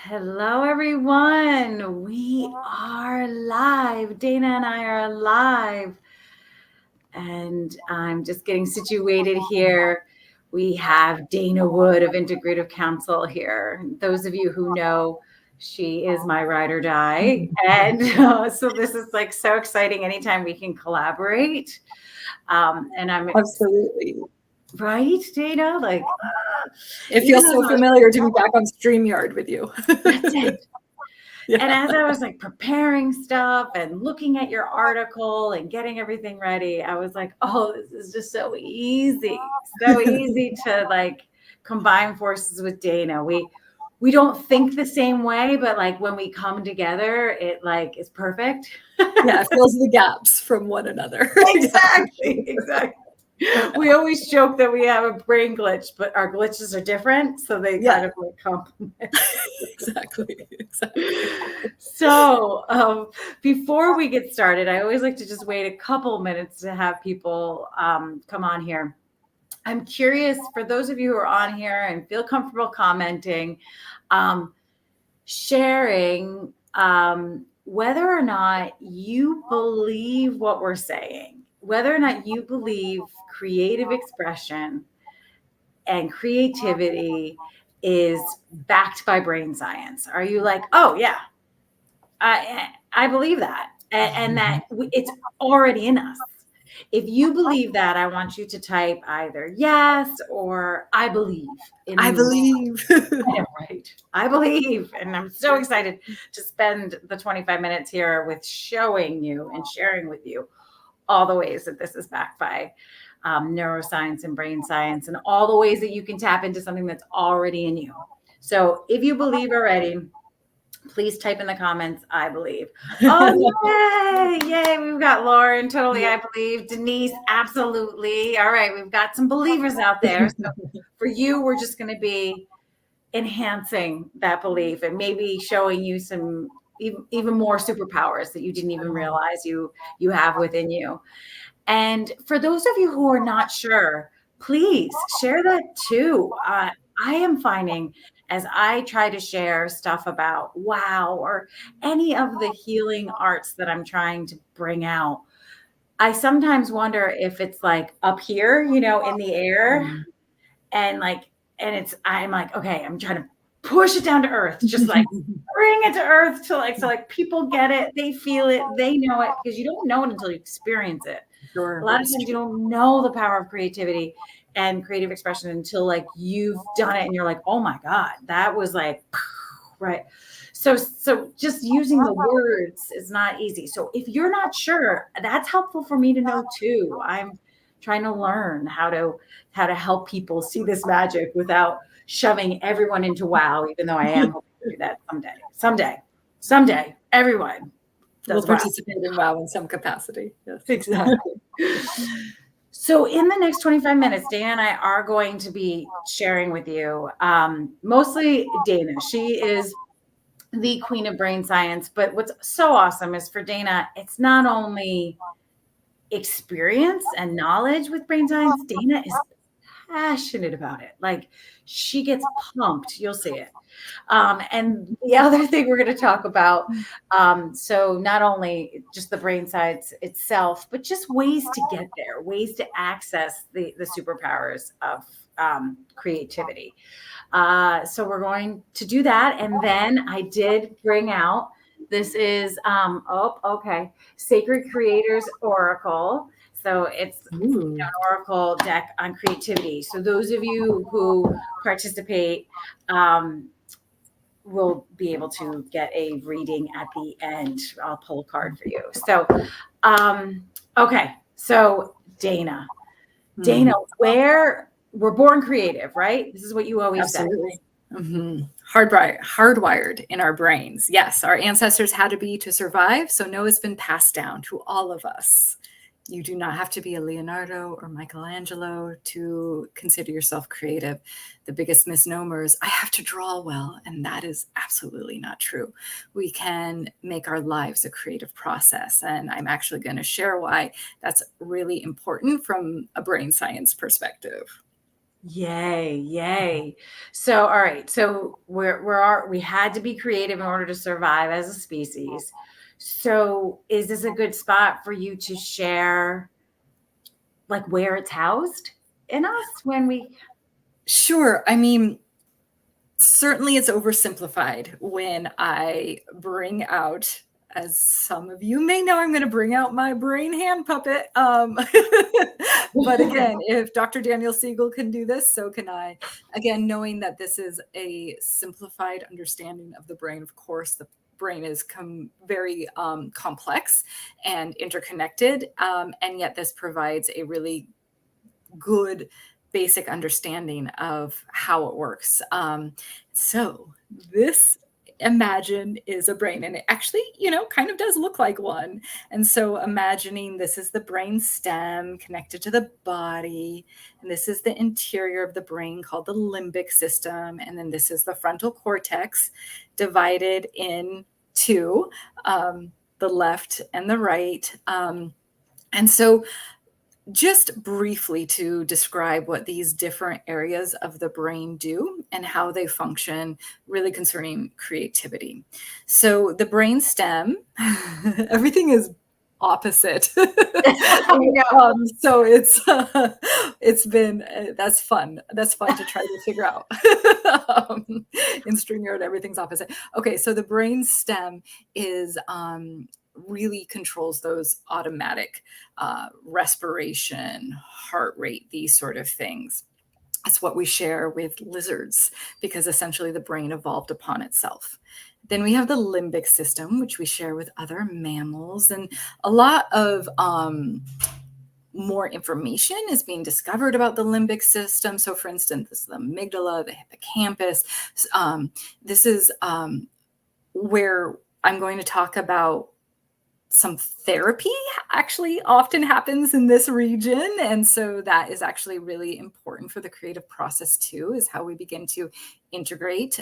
Hello, everyone. We are live. Dayna and I are live. And I'm just getting situated here. We have Dayna Wood of Integrative Counsel here. Those of you who know, she is my ride or die. And so this is like so exciting anytime we can collaborate. And I'm Absolutely. right, Dayna? Like, it feels so familiar to be back on StreamYard with you. That's it. Yeah. And as I was like preparing stuff and looking at your article and getting everything ready, I was like, oh, this is just so easy to like combine forces with Dayna. We don't think the same way, but like when we come together, it like is perfect. Yeah, it fills the gaps from one another. Exactly. We always joke that we have a brain glitch, but our glitches are different, so they kind of like complement. Exactly. So before we get started, I always like to just wait a couple minutes to have people come on here. I'm curious, for those of you who are on here and feel comfortable commenting, sharing whether or not you believe what we're saying, whether or not you believe creative expression and creativity is backed by brain science. Are you like, oh yeah, I believe that, and that it's already in us? If you believe that, I want you to type either yes or I believe. I believe. Right. I believe. And I'm so excited to spend the 25 minutes here with showing you and sharing with you all the ways that this is backed by neuroscience and brain science, and all the ways that you can tap into something that's already in you. So if you believe already, please type in the comments, I believe. Oh, yay. We've got Lauren, totally, I believe. Denise, absolutely. All right, we've got some believers out there. So for you, we're just going to be enhancing that belief and maybe showing you some even more superpowers that you didn't even realize you have within you. And for those of you who are not sure, please share that too. I am finding, as I try to share stuff about wow or any of the healing arts that I'm trying to bring out, I sometimes wonder if it's like up here, in the air, and I'm like, okay, I'm trying to push it down to earth, just like bring it to earth so like people get it, they feel it, they know it, because you don't know it until you experience it. Sure. A lot of times you don't know the power of creativity and creative expression until like you've done it and you're like, oh my God, that was like, right. So just using the words is not easy. So if you're not sure, that's helpful for me to know too. I'm trying to learn how to help people see this magic without shoving everyone into wow, even though I am hoping to do that someday, everyone will participate in wow in some capacity. Yes, exactly. So in the next 25 minutes, Dayna and I are going to be sharing with you, mostly Dayna. She is the queen of brain science, but what's so awesome is for Dayna, it's not only experience and knowledge with brain science. Dayna is passionate about it. Like, she gets pumped. You'll see it. And the other thing we're going to talk about, so not only just the brain science itself, but just ways to get there, ways to access the superpowers of creativity. So we're going to do that. And then I did bring out, this is, Sacred Creators Oracle. So it's an oracle deck on creativity. So those of you who participate will be able to get a reading at the end. I'll pull a card for you. So, okay. So Dayna, where we're born creative, right? This is what you always say. Mm-hmm. Hardwired in our brains. Yes, our ancestors had to be to survive. So Noah's been passed down to all of us. You do not have to be a Leonardo or Michelangelo to consider yourself creative. The biggest misnomer is, I have to draw well, and that is absolutely not true. We can make our lives a creative process, and I'm actually going to share why that's really important from a brain science perspective. Yay, yay. So, all right. So we had to be creative in order to survive as a species. So, is this a good spot for you to share like where it's housed in us when we Sure. I mean, certainly it's oversimplified when I bring out, as some of you may know, I'm going to bring out my brain hand puppet. But again, if Dr. Daniel Siegel can do this, so can I. Again, knowing that this is a simplified understanding of the brain. Of course, the brain is very complex and interconnected, and yet this provides a really good basic understanding of how it works. So this, imagine, is a brain, and it actually, kind of does look like one. And so imagining this is the brain stem connected to the body, and this is the interior of the brain called the limbic system, and then this is the frontal cortex divided into the left and the right. And so just briefly to describe what these different areas of the brain do and how they function, really concerning creativity. So the brain stem, everything is opposite. So it's been that's fun. That's fun to try to figure out. In StreamYard, everything's opposite. Okay, so the brain stem is really controls those automatic respiration, heart rate, these sort of things. That's what we share with lizards, because essentially the brain evolved upon itself. Then we have the limbic system, which we share with other mammals, and a lot of more information is being discovered about the limbic system. So for instance, this is the amygdala, the hippocampus. This is where I'm going to talk about some therapy actually often happens in this region. And so that is actually really important for the creative process too, is how we begin to integrate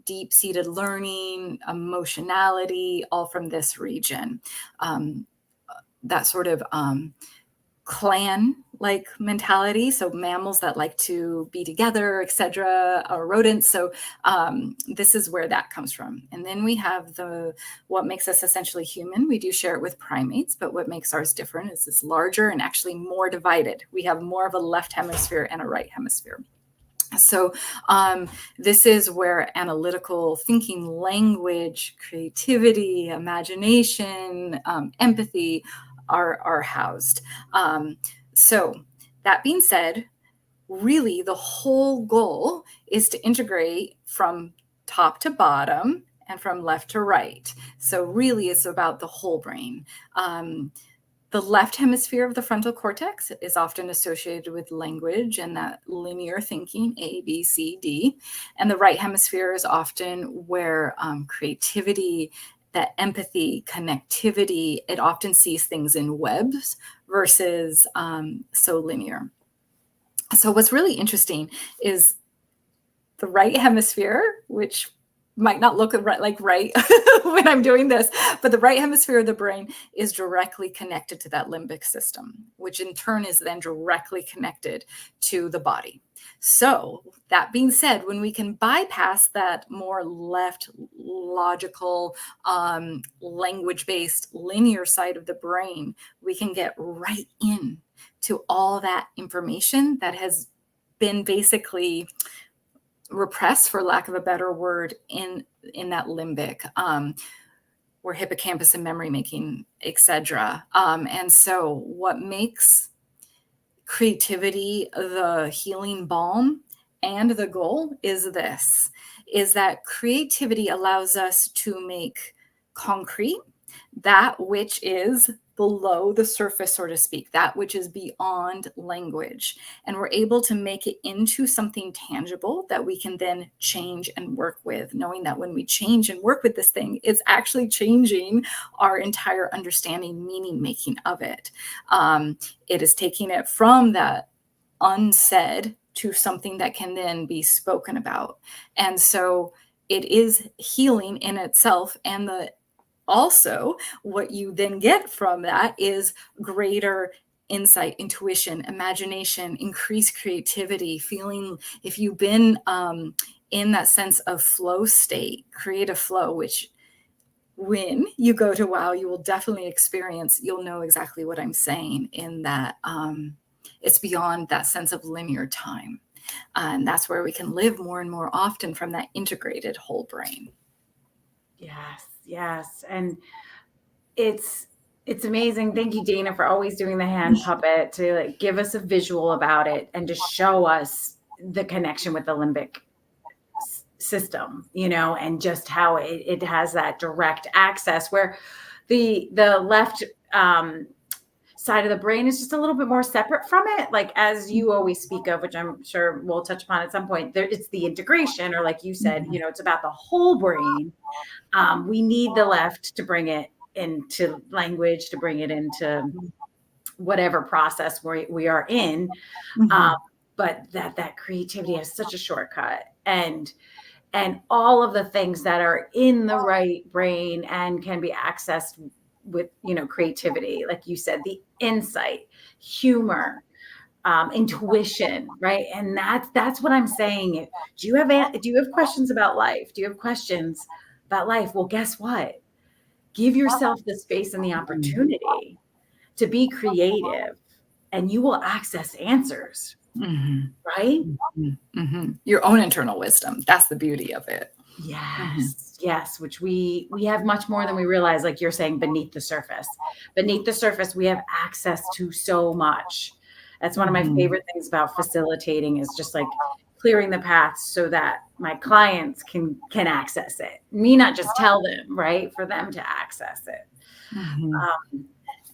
deep-seated learning, emotionality, all from this region. That sort of clan-like mentality. So mammals that like to be together, etc., or rodents. So this is where that comes from. And then we have what makes us essentially human. We do share it with primates, but what makes ours different is it's larger and actually more divided. We have more of a left hemisphere and a right hemisphere. So this is where analytical thinking, language, creativity, imagination, empathy are housed. So that being said, really the whole goal is to integrate from top to bottom and from left to right. So really it's about the whole brain. The left hemisphere of the frontal cortex is often associated with language and that linear thinking, A, B, C, D. And the right hemisphere is often where creativity, that empathy, connectivity, it often sees things in webs versus so linear. So what's really interesting is the right hemisphere, which might not look like right when I'm doing this, but the right hemisphere of the brain is directly connected to that limbic system, which in turn is then directly connected to the body. So that being said, when we can bypass that more left logical, language-based linear side of the brain, we can get right in to all that information that has been basically repressed, for lack of a better word, in that limbic, where hippocampus and memory making, etc. And so what makes creativity the healing balm and the goal is that creativity allows us to make concrete that which is below the surface, so to speak, that which is beyond language. And we're able to make it into something tangible that we can then change and work with, knowing that when we change and work with this thing, it's actually changing our entire understanding, meaning making of it. It is taking it from that unsaid to something that can then be spoken about. And so it is healing in itself, and also what you then get from that is greater insight, intuition, imagination, increased creativity, feeling, if you've been in that sense of flow state, creative flow, which when you go to wow, you will definitely experience, you'll know exactly what I'm saying in that it's beyond that sense of linear time. And that's where we can live more and more often from that integrated whole brain. Yes, yes. And it's amazing. Thank you, Dayna, for always doing the hand puppet to like give us a visual about it and to show us the connection with the limbic system, you know, and just how it has that direct access where the left side of the brain is just a little bit more separate from it. Like, as you always speak of, which I'm sure we'll touch upon at some point, there it's the integration, or like you said, you know, it's about the whole brain. We need the left to bring it into language, to bring it into whatever process we are in. But that creativity has such a shortcut, and all of the things that are in the right brain and can be accessed with, you know, creativity, like you said, the insight, humor, intuition, right? And that's what I'm saying. Do you have questions about life? Do you have questions about life? Well, guess what? Give yourself the space and the opportunity to be creative, and you will access answers, right? Your own internal wisdom. That's the beauty of it. Yes, yes, which we have much more than we realize, like you're saying, beneath the surface. Beneath the surface, we have access to so much. That's one of my favorite things about facilitating, is just like clearing the paths so that my clients can access it. Me not just tell them, right? For them to access it.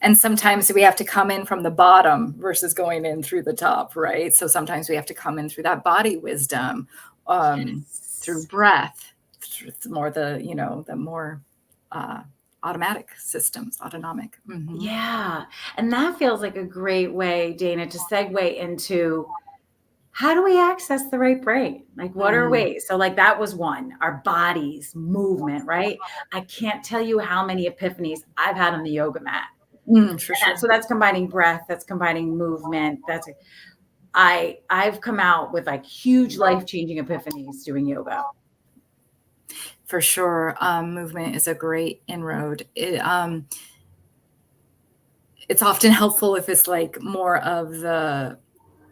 And sometimes we have to come in from the bottom versus going in through the top, right? So sometimes we have to come in through that body wisdom, through breath, through more the more automatic systems, autonomic. Yeah. And that feels like a great way, Dayna, to segue into how do we access the right brain? Like, what are ways? So like that was one, our bodies, movement, right? I can't tell you how many epiphanies I've had on the yoga mat. For sure. So that's combining breath, that's combining movement. I've come out with like huge life-changing epiphanies doing yoga. For sure. Movement is a great inroad. It's often helpful if it's like more of the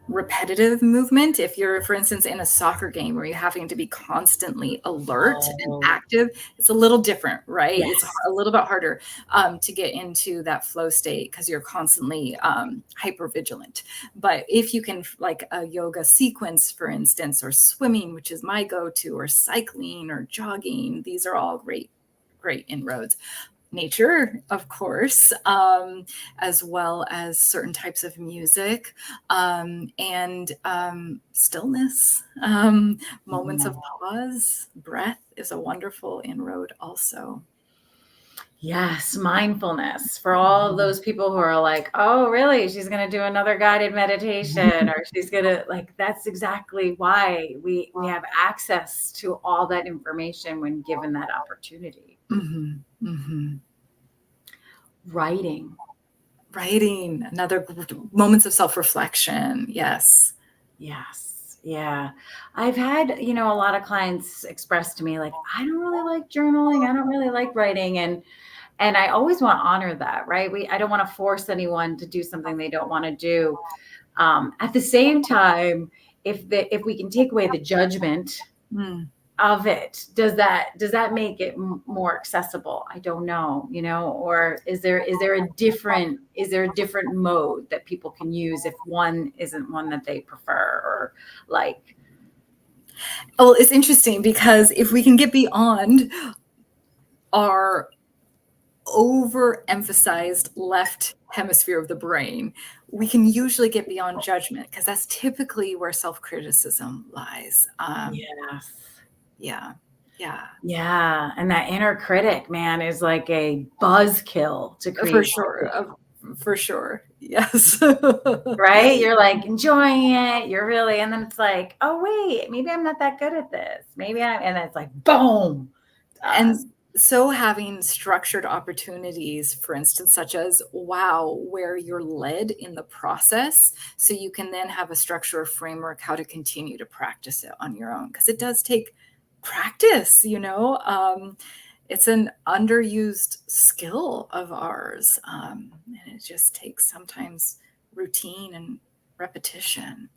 repetitive movement. If you're, for instance, in a soccer game where you're having to be constantly alert and active, it's a little different, right? Yes. It's a little bit harder to get into that flow state because you're constantly hyper vigilant. But if you can, like a yoga sequence, for instance, or swimming, which is my go-to, or cycling or jogging, these are all great inroads. Nature, of course, as well as certain types of music, and stillness, moments of pause. Breath is a wonderful inroad also. Yes, mindfulness for all of those people who are like, oh, really? She's going to do another guided meditation, or she's going to, like, that's exactly why we have access to all that information when given that opportunity. Writing, another moments of self-reflection. Yes. Yeah. I've had, a lot of clients express to me like, I don't really like journaling. I don't really like writing. And I always want to honor that, right? I don't want to force anyone to do something they don't want to do. At the same time, if we can take away the judgment of it, does that make it more accessible? I don't know, or is there a different mode that people can use if one isn't one that they prefer or like? Well, it's interesting because if we can get beyond our overemphasized left hemisphere of the brain, we can usually get beyond judgment, because that's typically where self-criticism lies. Yeah. And that inner critic, man, is like a buzzkill to create. For sure. Yes. Right? You're like enjoying it. You're really, and then it's like, oh wait, maybe I'm not that good at this. And it's like, boom. And So having structured opportunities, for instance, such as wow, where you're led in the process, so you can then have a structure or framework how to continue to practice it on your own, because it does take practice, it's an underused skill of ours, and it just takes sometimes routine and repetition.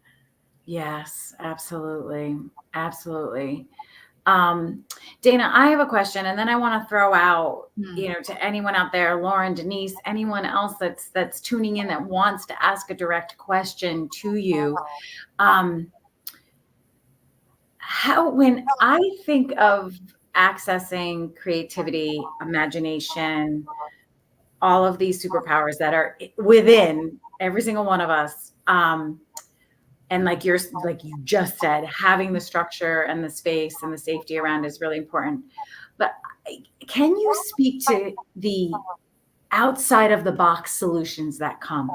Yes, absolutely. Absolutely. Dayna, I have a question, and then I want to throw out, to anyone out there, Lauren, Denise, anyone else that's tuning in that wants to ask a direct question to you. When I think of accessing creativity, imagination, all of these superpowers that are within every single one of us, and like you just said, having the structure and the space and the safety around is really important. But can you speak to the outside of the box solutions that come?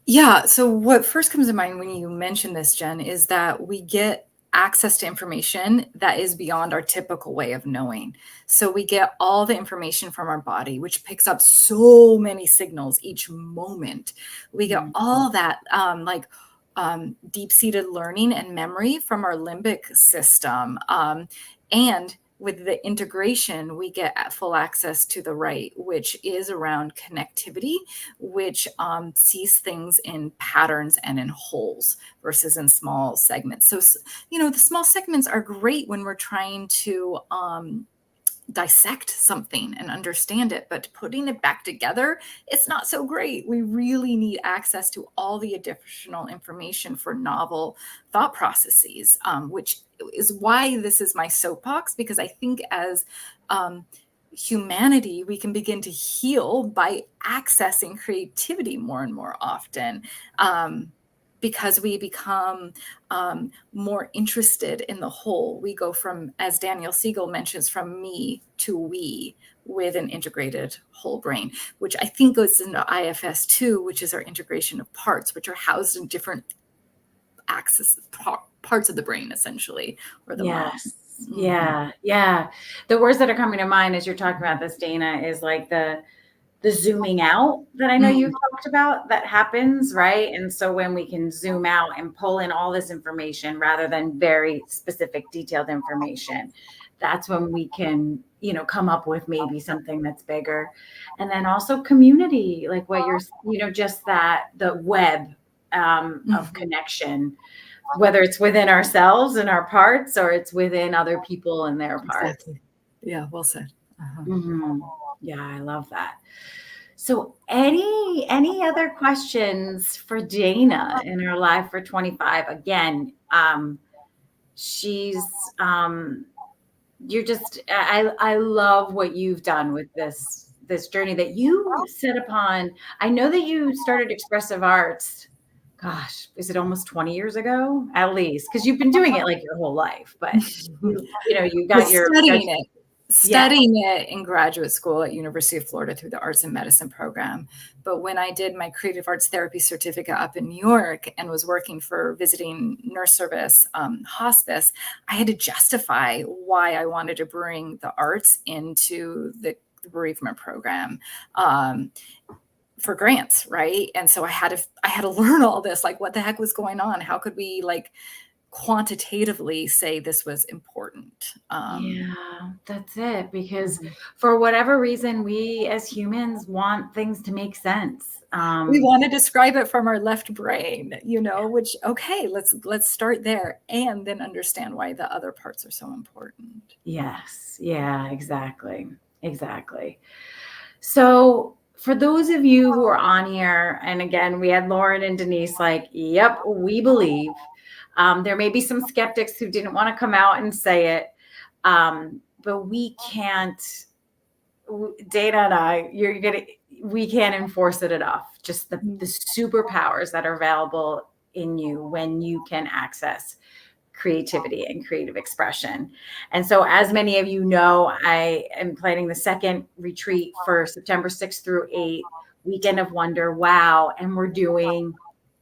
Yeah. So what first comes to mind when you mention this, Jen, is that we get access to information that is beyond our typical way of knowing. So we get all the information from our body, which picks up so many signals each moment. We get all that deep-seated learning and memory from our limbic system. And with the integration, we get full access to the right, which is around connectivity, which sees things in patterns and in wholes versus in small segments. So, the small segments are great when we're trying to dissect something and understand it, but putting it back together, it's not so great. We really need access to all the additional information for novel thought processes, which is why this is my soapbox, because I think as humanity, we can begin to heal by accessing creativity more and more often. Because we become more interested in the whole. We go from, as Daniel Siegel mentions, from me to we with an integrated whole brain, which I think goes into IFS2, which is our integration of parts, which are housed in different axes, parts of the brain, essentially, or the Yes. mind. Yeah. Yeah. The words that are coming to mind as you're talking about this, Dayna, is like the zooming out that I know you've talked about that happens, right? And so when we can zoom out and pull in all this information rather than very specific, detailed information, that's when we can, come up with maybe something that's bigger. And then also community, like what you're, just the web of connection, whether it's within ourselves and our parts or it's within other people and their parts. Exactly. Yeah, well said. Yeah, I love that. So any other questions for Dayna in her Live for 25? Again, she's you're just I love what you've done with this journey that you set upon. I know that you started Expressive Arts. Gosh, is it almost 20 years ago? At least, because you've been doing it like your whole life, but you got your studying it in graduate school at University of Florida through the Arts and Medicine program. But when I did my creative arts therapy certificate up in New York and was working for visiting nurse service hospice, I had to justify why I wanted to bring the arts into the bereavement program. For grants, right? And so I had to learn all this, like what the heck was going on? How could we quantitatively say this was important? Yeah, that's it. Because for whatever reason, we as humans want things to make sense. We want to describe it from our left brain, which, okay, let's start there and then understand why the other parts are so important. Yes. Yeah, exactly. Exactly. So for those of you who are on here, and again, we had Lauren and Denise yep, we believe. There may be some skeptics who didn't want to come out and say it. But we can't, Dayna and I, we can't enforce it enough. Just the superpowers that are available in you when you can access creativity and creative expression. And so, as many of you know, I am planning the second retreat for September 6th through 8th, Weekend of Wonder. Wow. And we're doing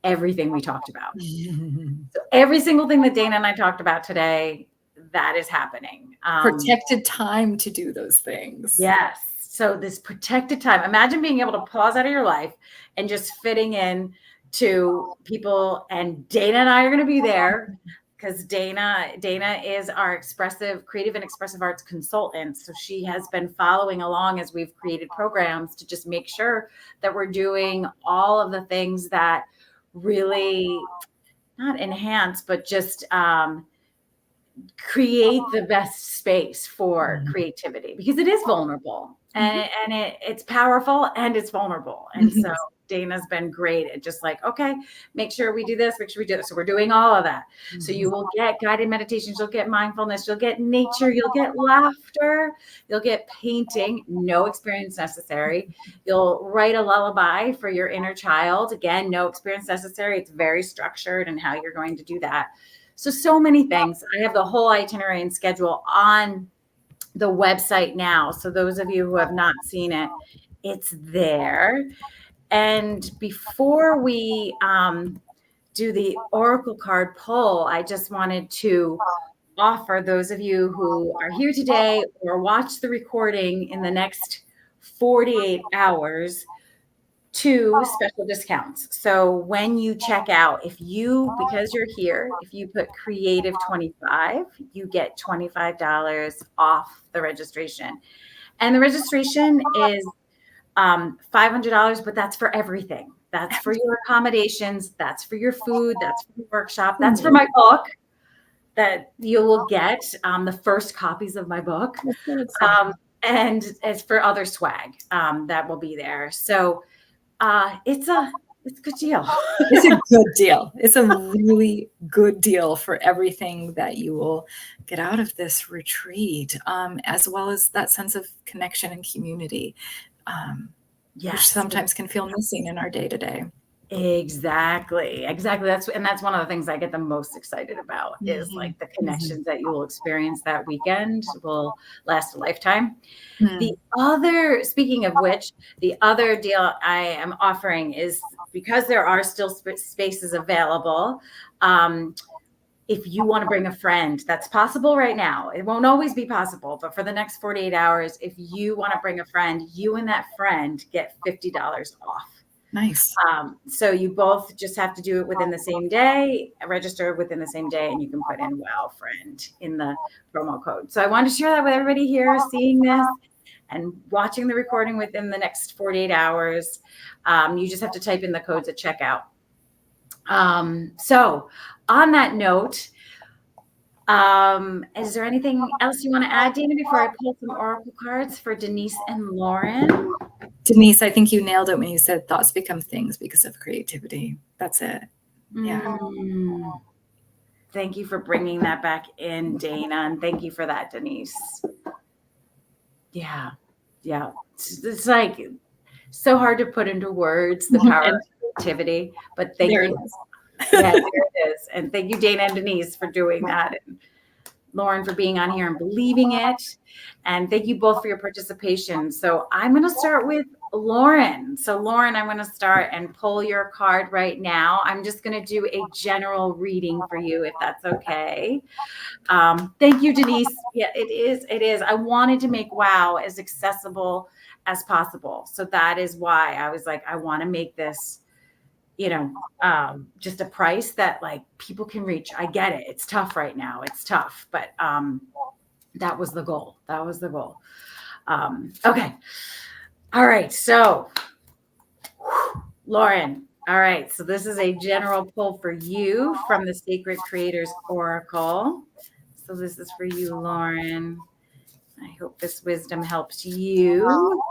everything we talked about. So every single thing that Dayna and I talked about today, that is happening. Protected time to do those things. Yes. So this protected time, imagine being able to pause out of your life and just fitting in to people. And Dayna and I are going to be there because Dayna is our creative and expressive arts consultant. So she has been following along as we've created programs to just make sure that we're doing all of the things that really not enhance, but just create the best space for creativity, because it is vulnerable and it's powerful and it's vulnerable. And so Dayna's been great at just like, okay, make sure we do this, make sure we do this. So we're doing all of that. So you will get guided meditations, you'll get mindfulness, you'll get nature, you'll get laughter, you'll get painting, no experience necessary. You'll write a lullaby for your inner child. Again, no experience necessary. It's very structured and how you're going to do that. So many things. I have the whole itinerary and schedule on the website now. So those of you who have not seen it, it's there. And before we do the Oracle card pull, I just wanted to offer those of you who are here today or watch the recording in the next 48 hours, 2 special discounts. So when you check out, because you're here, if you put Creative 25, you get $25 off the registration. And the registration is $500, but that's for everything. That's for your accommodations. That's for your food. That's for your workshop. That's for my book that you will get, the first copies of my book. And it's for other swag that will be there. So it's a good deal. It's a good deal. It's a really good deal for everything that you will get out of this retreat, as well as that sense of connection and community, which sometimes can feel missing in our day-to-day. Exactly. That's one of the things I get the most excited about is like the connections that you will experience that weekend will last a lifetime. Speaking of which, the other deal I am offering is, because there are still spaces available, if you want to bring a friend, that's possible right now. It won't always be possible, but for the next 48 hours, if you want to bring a friend, you and that friend get $50 off. Nice. So you both just have to do it within the same day, register within the same day, and you can put in WOW friend in the promo code. So I wanted to share that with everybody here seeing this and watching the recording within the next 48 hours. You just have to type in the codes at checkout. So on that note, is there anything else you want to add, Dayna, before I pull some Oracle cards for Denise and Lauren? Denise, I think you nailed it when you said thoughts become things because of creativity. That's it. Yeah. Thank you for bringing that back in, Dayna, and thank you for that, Denise. Yeah. It's like so hard to put into words, the power of creativity, but thank you. Yeah, there it is. And thank you, Dayna and Denise, for doing that. And Lauren for being on here and believing it. And thank you both for your participation. So I'm going to start with Lauren. So Lauren, I'm going to start and pull your card right now. I'm just going to do a general reading for you, if that's okay. Thank you, Denise. Yeah, it is. I wanted to make WOW as accessible as possible. So that is why I was like, I want to make this, just a price that like people can reach. I get it. It's tough right now. It's tough, but that was the goal. Okay. All right. So Lauren. All right. So this is a general pull for you from the Sacred Creators Oracle. So this is for you, Lauren. I hope this wisdom helps you.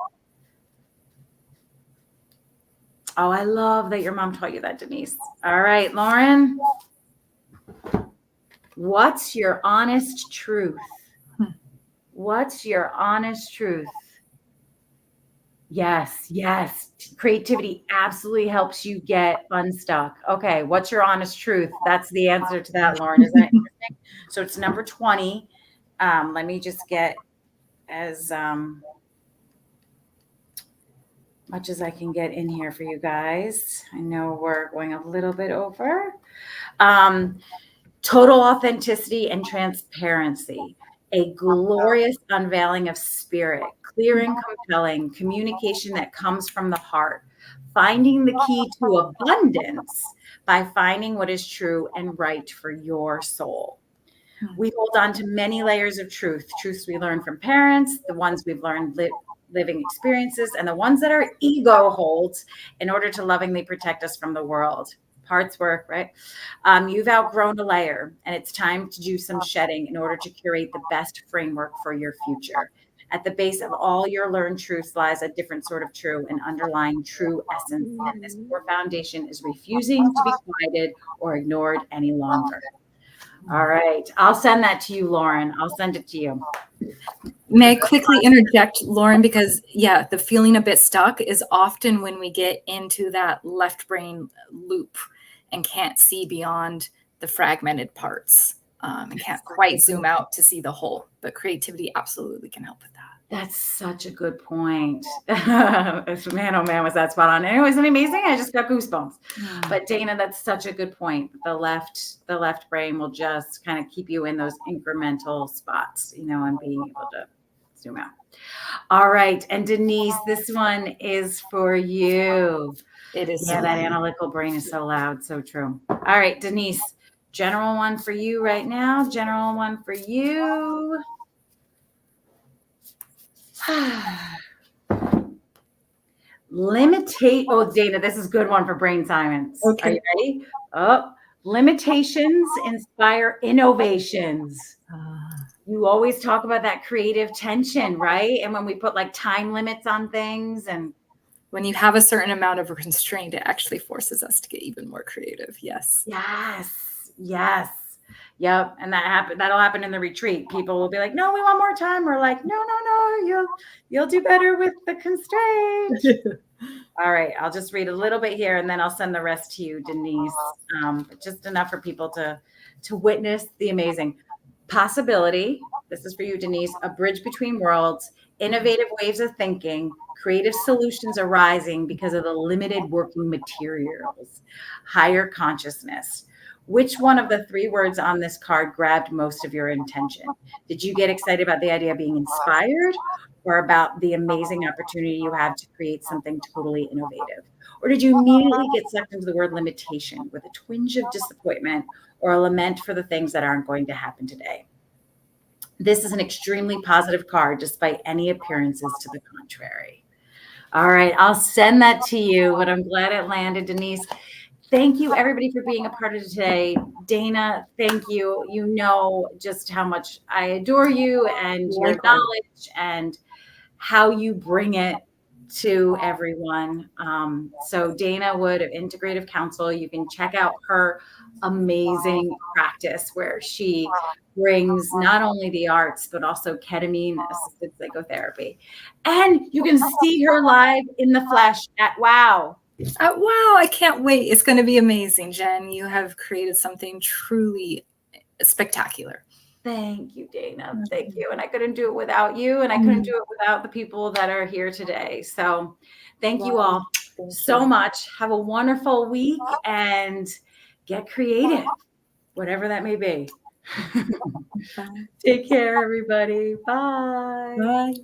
Oh, I love that your mom taught you that, Denise. All right, Lauren. What's your honest truth? What's your honest truth? Yes. Creativity absolutely helps you get unstuck. Okay, what's your honest truth? That's the answer to that, Lauren. Isn't that interesting? So it's number 20. Let me just get as much as I can get in here for you guys. I know we're going a little bit over. Total authenticity and transparency, a glorious unveiling of spirit, clear and compelling communication that comes from the heart, finding the key to abundance by finding what is true and right for your soul. We hold on to many layers of truths we learn from parents, the ones we've learned living experiences, and the ones that our ego holds in order to lovingly protect us from the world. Parts work, right? You've outgrown a layer, and it's time to do some shedding in order to curate the best framework for your future. At the base of all your learned truths lies a different sort of true, an underlying true essence. And this core foundation is refusing to be quieted or ignored any longer. All right. I'll send that to you, Lauren. I'll send it to you. May I quickly interject, Lauren, because the feeling a bit stuck is often when we get into that left brain loop and can't see beyond the fragmented parts and can't quite zoom out to see the whole. But creativity absolutely can help with that. That's such a good point. Man, oh man, was that spot on. And it wasn't amazing. I just got goosebumps. But Dayna, that's such a good point. The left brain will just kind of keep you in those incremental spots, and being able to zoom out. All right. And Denise, this one is for you. It is. Yeah, that analytical brain is so loud. So true. All right, Denise, general one for you right now. General one for you. Dayna, this is a good one for brain science. Okay. Are you ready? Limitations inspire innovations. You always talk about that creative tension, right? And when we put like time limits on things, and when you have a certain amount of restraint, it actually forces us to get even more creative. Yes. Yes. Yep. And that'll happen in the retreat. People will be like, no, we want more time. We're like, no, you'll do better with the constraint. All right. I'll just read a little bit here and then I'll send the rest to you, Denise. But just enough for people to witness the amazing possibility. This is for you, Denise. A bridge between worlds, innovative ways of thinking, creative solutions arising because of the limited working materials, higher consciousness. Which one of the 3 words on this card grabbed most of your attention? Did you get excited about the idea of being inspired, or about the amazing opportunity you have to create something totally innovative? Or did you immediately get sucked into the word limitation with a twinge of disappointment or a lament for the things that aren't going to happen today? This is an extremely positive card, despite any appearances to the contrary. All right, I'll send that to you, but I'm glad it landed, Denise. Thank you, everybody, for being a part of today. Dayna, thank you. You know just how much I adore you and your knowledge and how you bring it to everyone. So Dayna Wood of Integrative Counsel, you can check out her amazing practice where she brings not only the arts, but also ketamine-assisted psychotherapy. And you can see her live in the flesh at WOW. Wow, I can't wait. It's going to be amazing, Jen. You have created something truly spectacular. Thank you, Dayna. Thank you. And I couldn't do it without you, and I couldn't do it without the people that are here today. So thank you all so much. Have a wonderful week and get creative, whatever that may be. Take care, everybody. Bye. Bye.